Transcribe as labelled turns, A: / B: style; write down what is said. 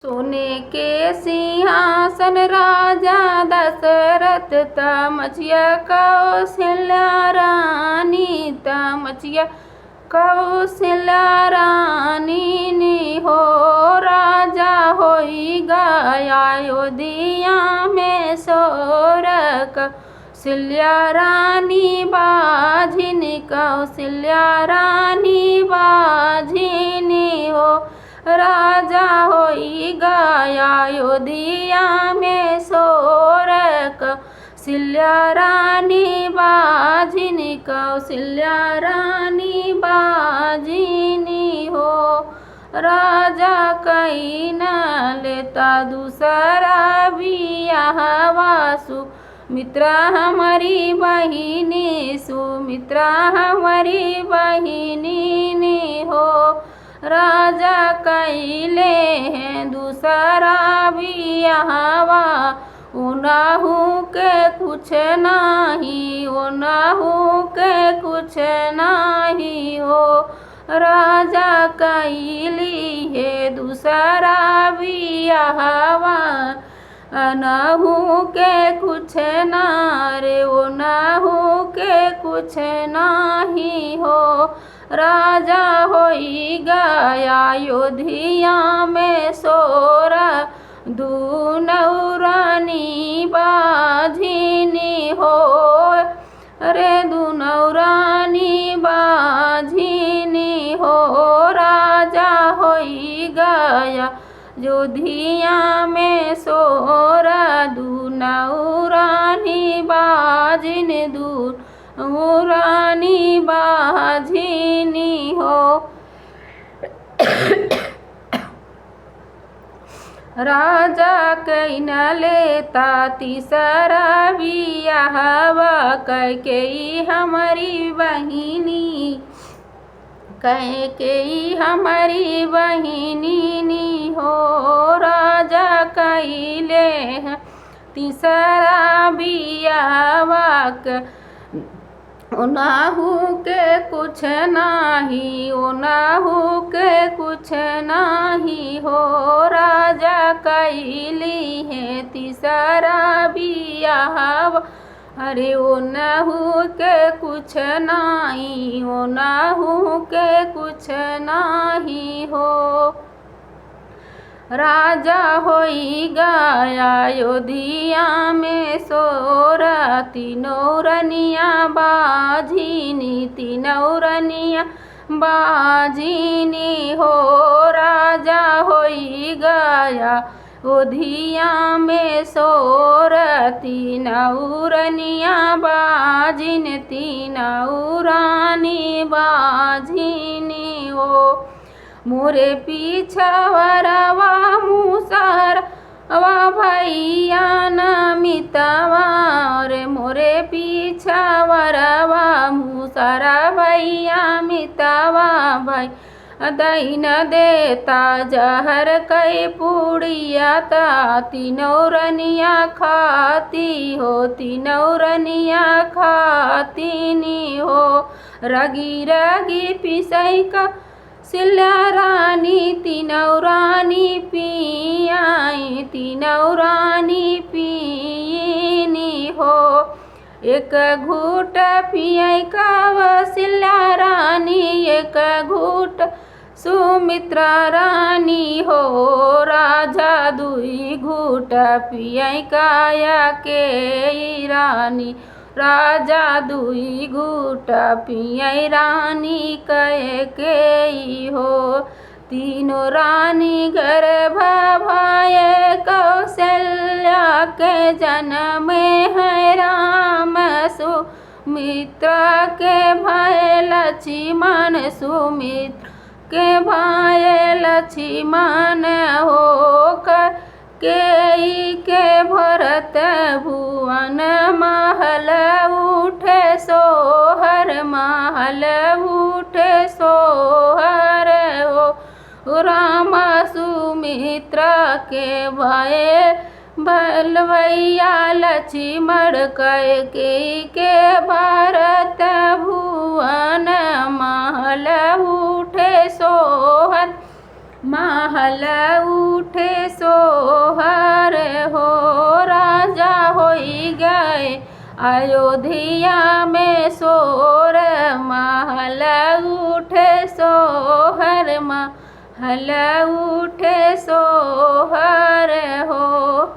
A: सोने के सिंहासन राजा दशरथ तमचिया कौशल्या रानी तमचिया कौशल्या रानी नी हो राजा होई गया अयोध्या में सोरक कौशल्या रानी बाझिन कौशल्या रानी बाझिनी हो राजा होई गया अयोध्या में सोरक कौशल्या रानी बाझिनी कौशल्या रानी बाझिनी हो राजा कहीं न लेता दूसरा बियाह सुमित्रा हमारी बहिनी सुमित्रा हमारी बहिनी ने हो राजा कैले हैं दूसरा बियाहवा उनाहू के कुछ नहीं उनाहू के कुछ नहीं हो राजा कैली है दूसरा बियाहवा अनहू के कुछ ना रे उनाहू के कुछ नहीं हो राजा होई गया अयोध्या में सोरा दूनौरानी बाझिनी हो रे दूनौरानी बाझिनी हो राजा होई गया अयोध्या में सोरा दूनौरानी बाझिन दूनौरानी बाझिनी हो राजा कहीं न लेता तीसरा बियाहवा कैकेयी हमारी बहिनी कैकेयी हमारी बहिनी नी हो राजा कैले तीसरा बियाहवा उनाहू के कुछ नाही उनाहू के कुछ नाही हो राजा कैली है तीसरा बियाहवा अरे उनाहू के कुछ नाही उनाहू के कुछ नाही हो राजा होई गया अयोध्या में सोरा तीनों रनिया बाझिनी तीनों रनिया बाझिनी हो राजा होई गया अयोध्या में सोरा तीनों रनिया बाझिन तीनों रानी बाझिनी हो मोरे पीछा वरवा मुसार वा भैया नमितवा रे मोरे पीछा वरवा मुसारा भैया मितवा भाई दईन देता जहर कई पुड़िया ता तीनों रनिया खाती हो तीनों रनिया खाती नी हो रगी रगी पिसई का कौशल्या रानी तीनों रानी पियाई तीनों रानी पियनी हो एक घूट पियाई कौशल्या रानी एक घूट सुमित्रा रानी हो राजा दुई घूट पियाई काया के रानी राजा दुई घूट पियाई रानी कह के हो तीनों रानी गर्भ भाए कौशल्या के जन्म है राम सुमित्रा के भाई लक्ष्मण सुमित्रा के भाई लक्ष्मण हो के भरत भुवन महल उठे सोहर महल उठे सोहर हो राम सुमित्रा के भाई बलवैया लक्ष्मण के भरत भुवन महल उठे सोहर महल उठे सोहर हो। राजा होई गए अयोध्या में शोर, महल उठे सोहर, महल उठे सोहर हो।